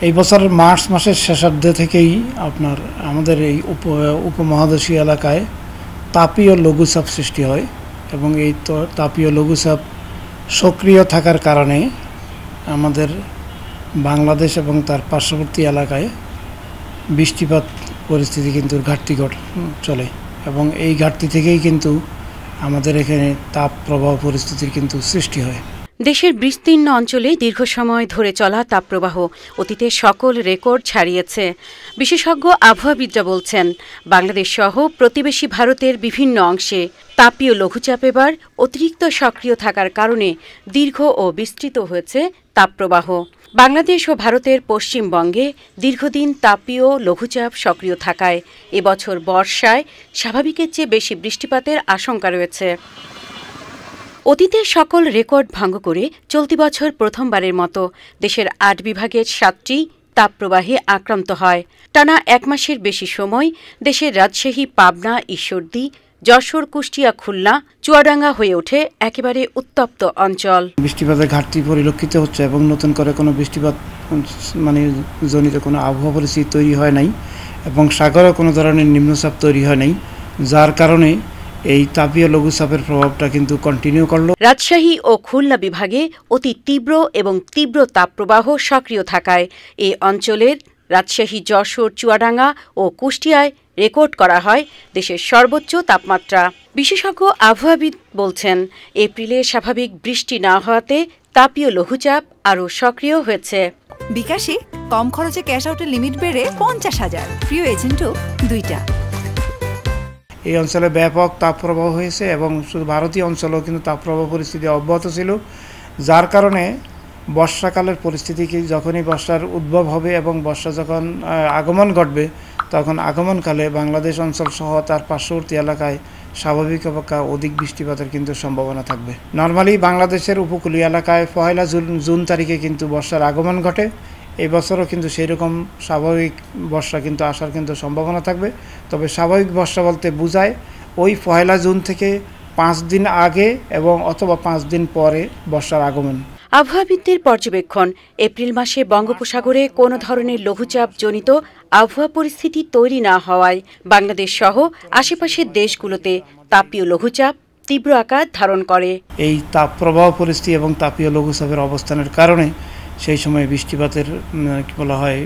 এই বছর মার্চ মাসের শেষার্ধ থেকেই আপনার আমাদের এই উপমহাদেশীয় এলাকায় তাপীয় লঘুচাপ সৃষ্টি হয় এবং এই তাপীয় লঘুচাপ সক্রিয় থাকার কারণে আমাদের বাংলাদেশ এবং তার পার্শ্ববর্তী এলাকায় বৃষ্টিপাত পরিস্থিতি কিন্তু ঘাটতি চলে এবং এই ঘাটতি থেকেই কিন্তু আমাদের এখানে তাপ প্রবাহ পরিস্থিতির কিন্তু সৃষ্টি হয়। দেশের বিস্তীর্ণ অঞ্চলে দীর্ঘ সময় ধরে চলা তাপপ্রবাহ অতীতে সকল রেকর্ড ছাড়িয়েছে। বিশেষজ্ঞ আবহাওয়াবিদরা বলছেন, বাংলাদেশ সহ প্রতিবেশী ভারতের বিভিন্ন অংশে তাপীয় লঘুচাপ এবার অতিরিক্ত সক্রিয় থাকার কারণে দীর্ঘ ও বিস্তৃত হয়েছে তাপপ্রবাহ। বাংলাদেশ ও ভারতের পশ্চিমবঙ্গে দীর্ঘদিন তাপীয় লঘুচাপ সক্রিয় থাকায় এবছর বর্ষায় স্বাভাবিকের চেয়ে বেশি বৃষ্টিপাতের আশঙ্কা রয়েছে। অতীতের সকল রেকর্ড ভঙ্গ করে চলতি বছর প্রথমবারের মতো দেশের ৮ বিভাগের ৭টি তাপপ্রবাহে আক্রান্ত হয়। টানা ১ মাসের বেশি সময় দেশের রাজশাহী, পাবনা, ঈশ্বরদী, যশোর, কুষ্টিয়া, খুলনা, চুয়াডাঙ্গা হয়ে ওঠে একেবারে উত্তপ্ত অঞ্চল। বৃষ্টিপাতের ঘাটতি পরিলক্ষিত হচ্ছে এবং নতুন করে কোনো বৃষ্টিপাত জনিত কোনো আবহাওয়া পরিস্থিতি তৈরি হয় নাই এবং সাগরে কোনো ধরনের নিম্নচাপ তৈরি হয় নাই, যার কারণে এই তাপীয় লঘুচাপের প্রভাবটা কিন্তু কন্টিনিউ করলো। রাজশাহী ও খুলনা বিভাগে অতি তীব্র এবং তীব্র তাপপ্রবাহ সক্রিয় থাকায় এই অঞ্চলের রাজশাহী, যশোর, চুয়াডাঙ্গা ও কুষ্টিয়ায় রেকর্ড করা হয় দেশের সর্বোচ্চ তাপমাত্রা। বিশেষজ্ঞ আবহাওয়াবিদ বলছেন, এপ্রিলে স্বাভাবিক বৃষ্টি না হওয়াতে তাপীয় লঘুচাপ আরও সক্রিয় হয়েছে। বিকাশে কম খরচে ক্যাশ আউটের লিমিট বেড়ে ৫০,০০০। প্রিয় এজেন্টও ২টা। এই অঞ্চলে ব্যাপক তাপপ্রবাহ হয়েছে এবং শুধু ভারতীয় অঞ্চলেও কিন্তু তাপপ্রবাহ পরিস্থিতি অব্যাহত ছিল, যার কারণে বর্ষাকালের পরিস্থিতি যখনই বর্ষার উদ্ভব হবে এবং বর্ষা যখন আগমন ঘটবে তখন আগমনকালে বাংলাদেশ অঞ্চল সহ তার পার্শ্ববর্তী এলাকায় স্বাভাবিক অপেক্ষা অধিক বৃষ্টিপাতের কিন্তু সম্ভাবনা থাকবে। নর্মালি বাংলাদেশের উপকূলীয় এলাকায় ১লা জুন তারিখে কিন্তু বর্ষার আগমন ঘটে। এই বছরও কিন্তু সেই রকম স্বাভাবিক বর্ষা কিন্তু আসার কিন্তু সম্ভাবনা থাকবে। তবে স্বাভাবিক বর্ষা বলতে বোঝায় ওই ১লা জুন থেকে ৫ দিন আগে এবং অথবা ৫ দিন পরে বর্ষার আগমন। আবহাওয়াবিদদের পর্যবেক্ষণ, এপ্রিল মাসে বঙ্গোপসাগরে কোনো ধরনের লঘুচাপ জনিত আবহাওয়া পরিস্থিতি তৈরি না হওয়ায় বাংলাদেশ সহ আশেপাশের দেশগুলোতে তাপীয় লঘুচাপ তীব্র আকার ধারণ করে। এই তাপপ্রবাহ পরিস্থিতি এবং তাপীয় লঘুচাপের অবস্থানের কারণে সেই সময় বৃষ্টিপাতের কি বলা হয়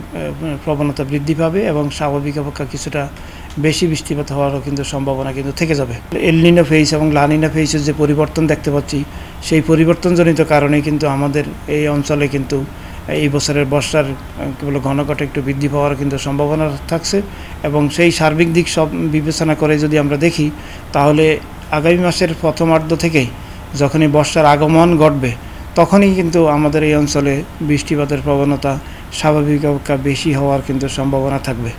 প্রবণতা বৃদ্ধি পাবে এবং স্বাভাবিক অপেক্ষা কিছুটা বেশি বৃষ্টিপাত হওয়ারও কিন্তু সম্ভাবনা কিন্তু থেকে যাবে। এল নিনো ফেজ এবং লা নিনা ফেজের যে পরিবর্তন দেখতে পাচ্ছি, সেই পরিবর্তনজনিত কারণে কিন্তু আমাদের এই অঞ্চলে কিন্তু এই বছরের বর্ষার কি বলে ঘনঘটা একটু বৃদ্ধি পাওয়ার কিন্তু সম্ভাবনা থাকছে এবং সেই সার্বিক দিক সব বিবেচনা করে যদি আমরা দেখি তাহলে আগামী মাসের প্রথমার্ধ থেকেই যখনই বর্ষার আগমন ঘটবে তখনই কিন্তু আমাদের এই অঞ্চলে বৃষ্টিপাতের প্রবণতা স্বাভাবিক অপেক্ষা বেশি হওয়ার কিন্তু সম্ভাবনা থাকবে।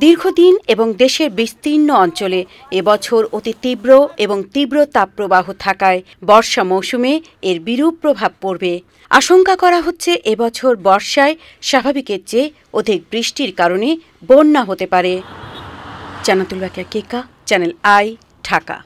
দীর্ঘদিন এবং দেশের বিস্তীর্ণ অঞ্চলে এবছর অতি তীব্র এবং তীব্র তাপপ্রবাহ থাকায় বর্ষা মৌসুমে এর বিরূপ প্রভাব পড়বে। আশঙ্কা করা হচ্ছে এবছর বর্ষায় স্বাভাবিকের চেয়ে অধিক বৃষ্টির কারণে বন্যা হতে পারে। জান্নাতুল বাকিয়া, কেকা, চ্যানেল আই, ঢাকা।